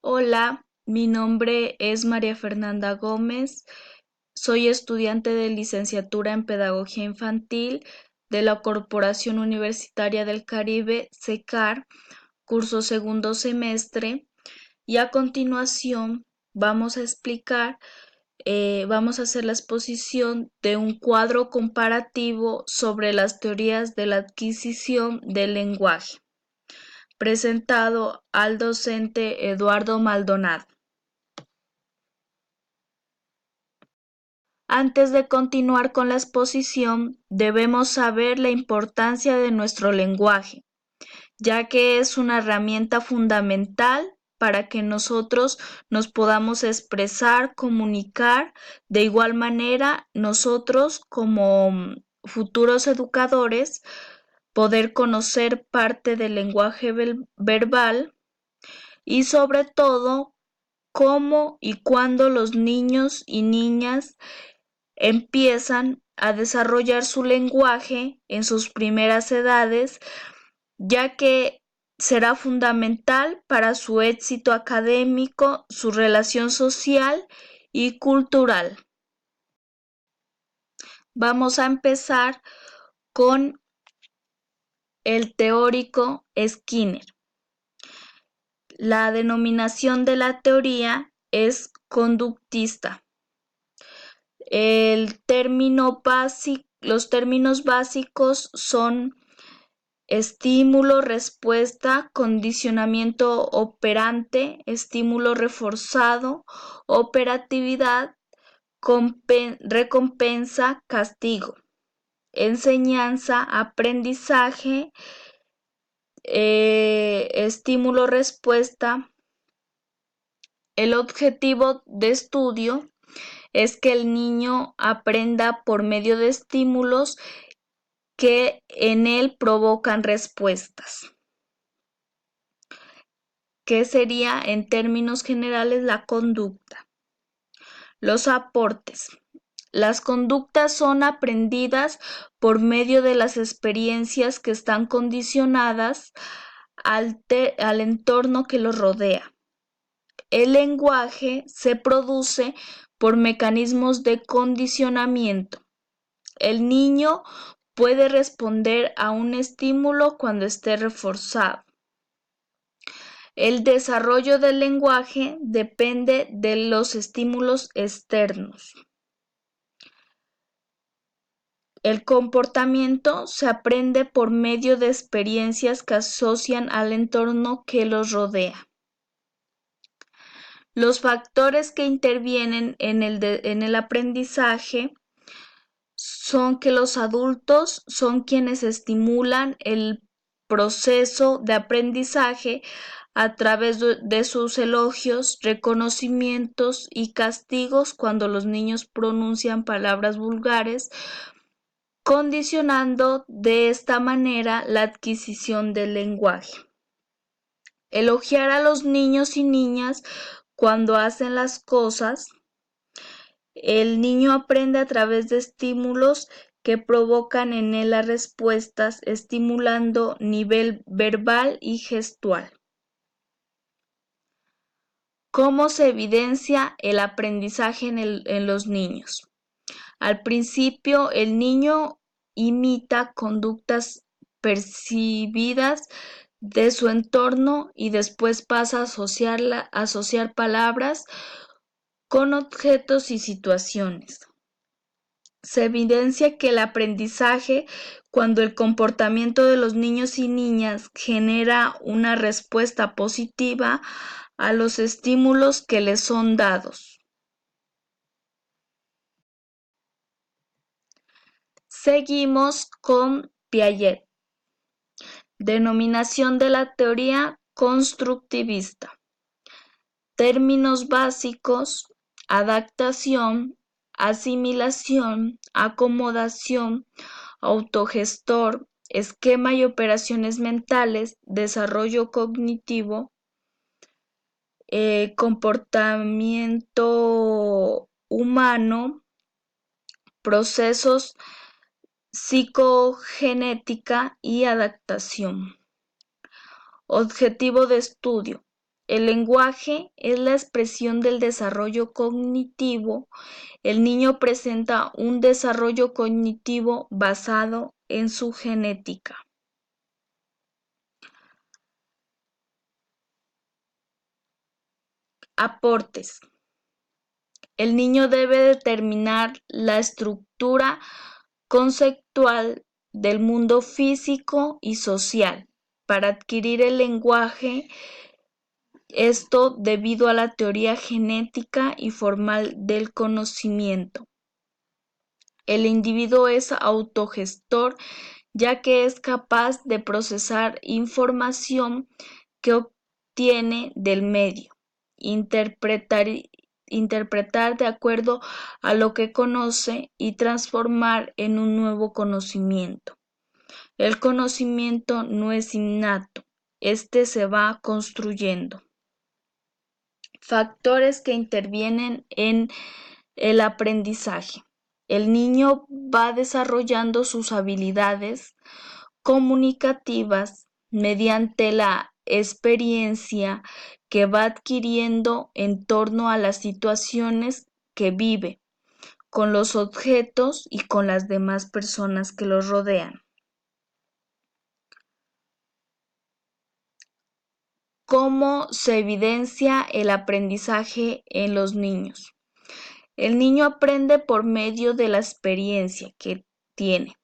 Hola, mi nombre es María Fernanda Gómez. Soy estudiante de licenciatura en Pedagogía Infantil de la Corporación Universitaria del Caribe, CECAR, curso segundo semestre. Y a continuación vamos a hacer la exposición de un cuadro comparativo sobre las teorías de la adquisición del lenguaje, presentado al docente Eduardo Maldonado. Antes de continuar con la exposición, debemos saber la importancia de nuestro lenguaje, ya que es una herramienta fundamental para que nosotros nos podamos expresar, comunicar. De igual manera, nosotros como futuros educadores, poder conocer parte del lenguaje verbal y sobre todo cómo y cuándo los niños y niñas empiezan a desarrollar su lenguaje en sus primeras edades, ya que será fundamental para su éxito académico, su relación social y cultural. Vamos a empezar con el teórico Skinner. La denominación de la teoría es conductista. Los términos básicos son estímulo, respuesta, condicionamiento operante, estímulo reforzado, operatividad, recompensa, castigo, enseñanza, aprendizaje, estímulo, respuesta. El objetivo de estudio es que el niño aprenda por medio de estímulos que en él provocan respuestas. ¿Qué sería en términos generales la conducta? Los aportes. Las conductas son aprendidas por medio de las experiencias que están condicionadas al entorno que los rodea. El lenguaje se produce por mecanismos de condicionamiento. El niño puede responder a un estímulo cuando esté reforzado. El desarrollo del lenguaje depende de los estímulos externos. El comportamiento se aprende por medio de experiencias que asocian al entorno que los rodea. Los factores que intervienen en el aprendizaje son que los adultos son quienes estimulan el proceso de aprendizaje a través de sus elogios, reconocimientos y castigos cuando los niños pronuncian palabras vulgares, condicionando de esta manera la adquisición del lenguaje. Elogiar a los niños y niñas cuando hacen las cosas. El niño aprende a través de estímulos que provocan en él las respuestas, estimulando nivel verbal y gestual. ¿Cómo se evidencia el aprendizaje en los niños? Al principio, el niño imita conductas percibidas de su entorno y después pasa a asociar palabras con objetos y situaciones. Se evidencia que el aprendizaje, cuando el comportamiento de los niños y niñas genera una respuesta positiva a los estímulos que les son dados. Seguimos con Piaget. Denominación de la teoría constructivista. Términos básicos: adaptación, asimilación, acomodación, autogestor, esquema y operaciones mentales, desarrollo cognitivo, comportamiento humano, procesos psicogenética y adaptación. Objetivo de estudio: El lenguaje es la expresión del desarrollo cognitivo. El niño presenta un desarrollo cognitivo basado en su genética. Aportes. El niño debe determinar la estructura conceptual del mundo físico y social para adquirir el lenguaje, esto debido a la teoría genética y formal del conocimiento. El individuo es autogestor, ya que es capaz de procesar información que obtiene del medio, interpretar de acuerdo a lo que conoce y transformar en un nuevo conocimiento. El conocimiento no es innato, este se va construyendo. Factores que intervienen en el aprendizaje. El niño va desarrollando sus habilidades comunicativas mediante la experiencia que va adquiriendo en torno a las situaciones que vive, con los objetos y con las demás personas que los rodean. ¿Cómo se evidencia el aprendizaje en los niños? El niño aprende por medio de la experiencia que tiene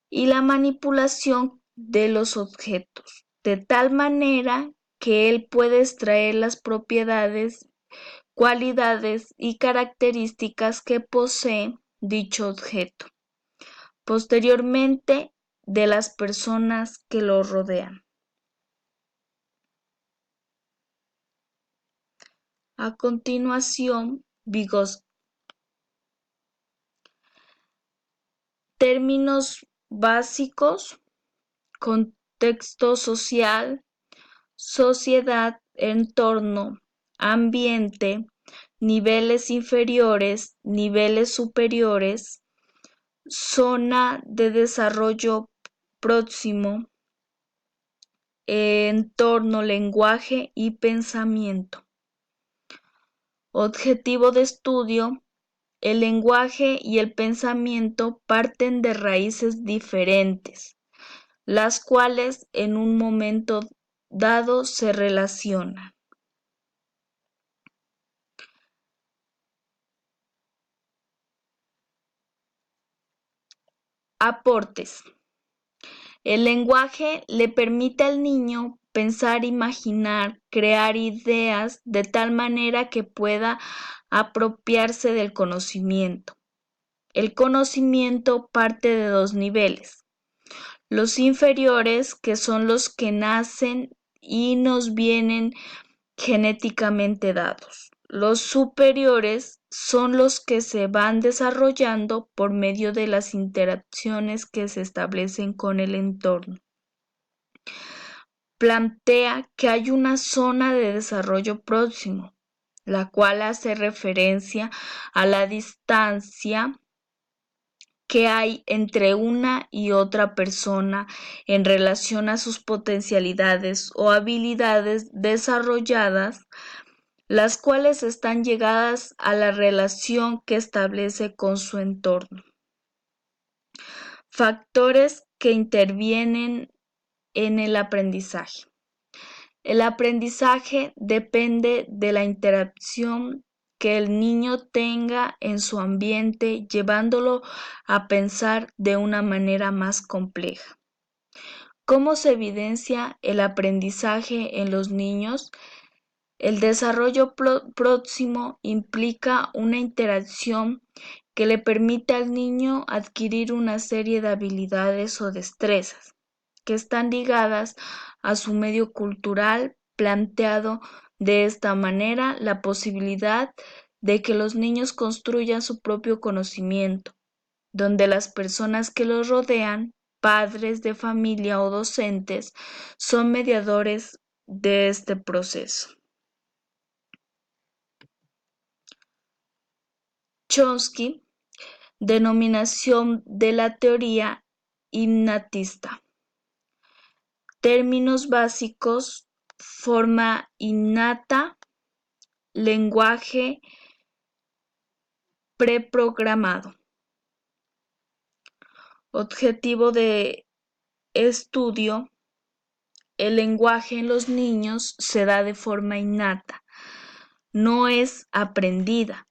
y la manipulación de los objetos, de tal manera que él puede extraer las propiedades, cualidades y características que posee dicho objeto, posteriormente de las personas que lo rodean. A continuación, Vygotsky. Términos básicos: contexto social, sociedad, entorno, ambiente, niveles inferiores, niveles superiores, zona de desarrollo próximo, entorno, lenguaje y pensamiento. Objetivo de estudio: el lenguaje y el pensamiento parten de raíces diferentes, las cuales en un momento dado se relacionan. Aportes. El lenguaje le permite al niño pensar, imaginar, crear ideas de tal manera que pueda apropiarse del conocimiento. El conocimiento parte de dos niveles: los inferiores, que son los que nacen y nos vienen genéticamente dados. Los superiores son los que se van desarrollando por medio de las interacciones que se establecen con el entorno. Plantea que hay una zona de desarrollo próximo, la cual hace referencia a la distancia que hay entre una y otra persona en relación a sus potencialidades o habilidades desarrolladas, las cuales están ligadas a la relación que establece con su entorno. Factores que intervienen en el aprendizaje. El aprendizaje depende de la interacción que el niño tenga en su ambiente, llevándolo a pensar de una manera más compleja. ¿Cómo se evidencia el aprendizaje en los niños? El desarrollo próximo implica una interacción que le permite al niño adquirir una serie de habilidades o destrezas que están ligadas a su medio cultural, planteado de esta manera la posibilidad de que los niños construyan su propio conocimiento, donde las personas que los rodean, padres de familia o docentes, son mediadores de este proceso. Chomsky, denominación de la teoría innatista. Términos básicos: forma innata, lenguaje preprogramado. Objetivo de estudio: el lenguaje en los niños se da de forma innata, no es aprendida,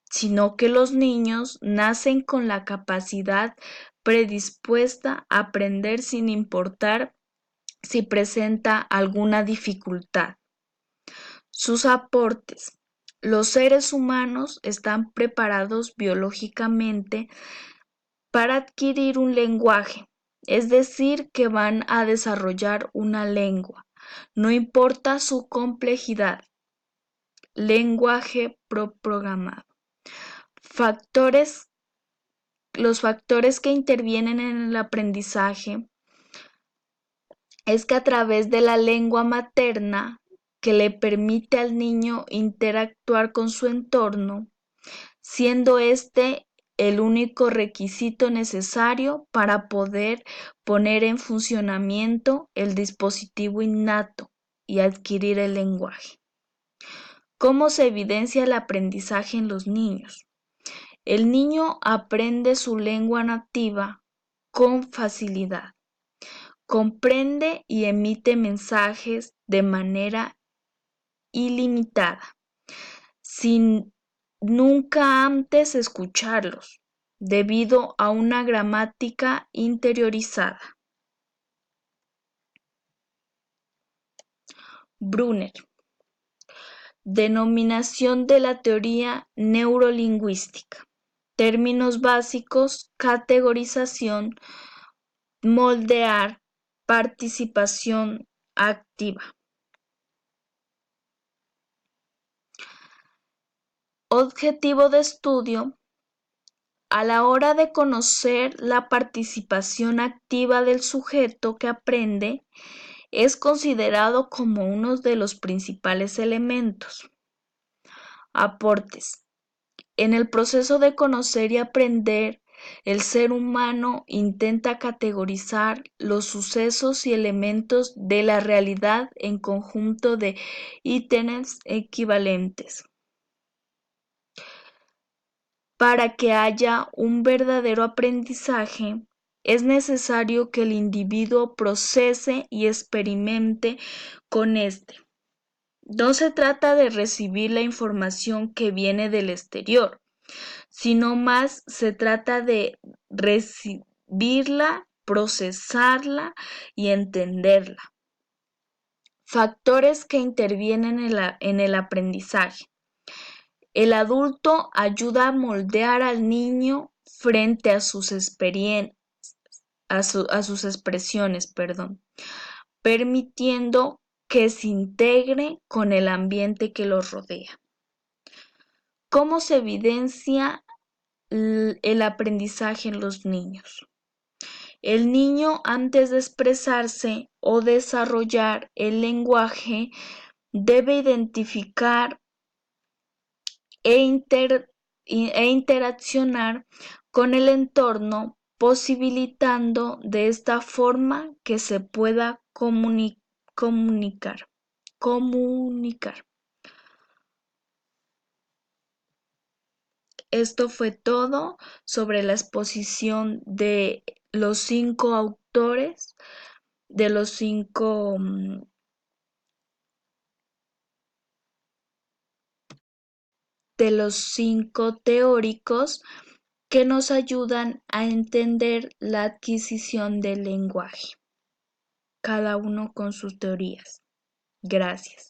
sino que los niños nacen con la capacidad predispuesta a aprender sin importar si presenta alguna dificultad. Sus aportes: los seres humanos están preparados biológicamente para adquirir un lenguaje, es decir, que van a desarrollar una lengua, no importa su complejidad. Lenguaje programado. Los factores que intervienen en el aprendizaje es que a través de la lengua materna, que le permite al niño interactuar con su entorno, siendo este el único requisito necesario para poder poner en funcionamiento el dispositivo innato y adquirir el lenguaje. ¿Cómo se evidencia el aprendizaje en los niños? El niño aprende su lengua nativa con facilidad, comprende y emite mensajes de manera ilimitada, sin nunca antes escucharlos, debido a una gramática interiorizada. Brunner. Denominación de la teoría neurolingüística. Términos básicos: categorización, moldear, participación activa. Objetivo de estudio: a la hora de conocer la participación activa del sujeto que aprende, es considerado como uno de los principales elementos. Aportes: en el proceso de conocer y aprender, el ser humano intenta categorizar los sucesos y elementos de la realidad en conjunto de ítems equivalentes. Para que haya un verdadero aprendizaje, es necesario que el individuo procese y experimente con este. No se trata de recibir la información que viene del exterior, sino más se trata de recibirla, procesarla y entenderla. Factores que intervienen en el aprendizaje. El adulto ayuda a moldear al niño frente a sus expresiones, permitiendo que se integre con el ambiente que los rodea. ¿Cómo se evidencia el aprendizaje en los niños? El niño, antes de expresarse o desarrollar el lenguaje, debe identificar e interaccionar con el entorno, posibilitando de esta forma que se pueda comunicar. Esto fue todo sobre la exposición de los 5 autores, de los 5 teóricos que nos ayudan a entender la adquisición del lenguaje, cada uno con sus teorías. Gracias.